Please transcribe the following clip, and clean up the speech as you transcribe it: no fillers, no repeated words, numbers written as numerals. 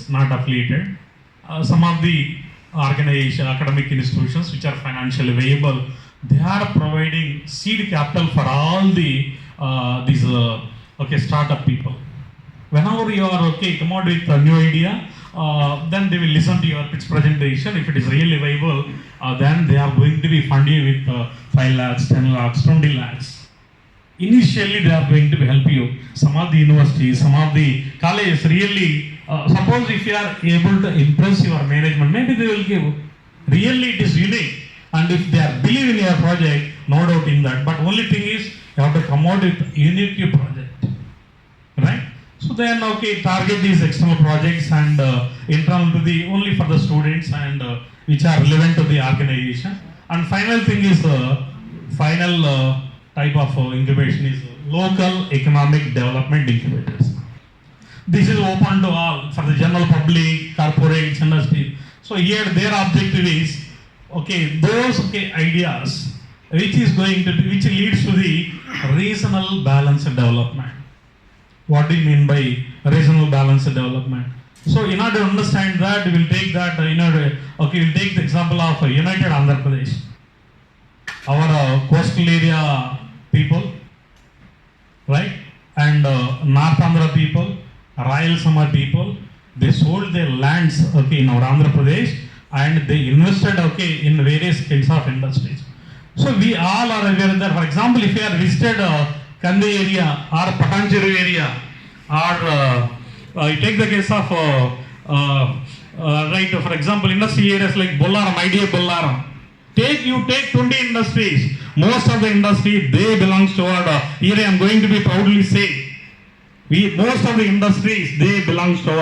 institutions, not affiliated. Some of the organization, academic institutions which are financially viable, they are providing seed capital for all the these startup people. Whenever you are come out with a new idea, then they will listen to your pitch presentation. If it is really viable, then they are going to be fund you with 5 lakhs, 10 lakhs, 20 lakhs. Initially, they are going to help you. Some of the universities, some of the colleges really, suppose if you are able to impress your management, maybe they will give. Really, it is unique. And if they are believe in your project, no doubt in that. But only thing is, you have to come out with unique project. Right? So then, target these external projects and internal to the, only for the students and which are relevant to the organization. And final thing is, final type of incubation is local economic development incubators. This is open to all, for the general public, corporates, industry. So here their objective is, those ideas which leads to the regional balanced development. What do you mean by regional balanced development? So in order to understand that, we will take that, we'll take the example of United Andhra Pradesh. Our coastal area people, right? And North Andhra people, Rayalaseema people, they sold their lands, in our Andhra Pradesh, and they invested, in various kinds of industries. So we all are aware that, for example, if you are visited Kandi area or Patancheru area, or you take the case of, for example, industry areas like Bollaram, IDA Bollaram. You take 20 industries. Most of the industry, they belongs toward, here I am going to be proudly say, most of the industries, they belongs toward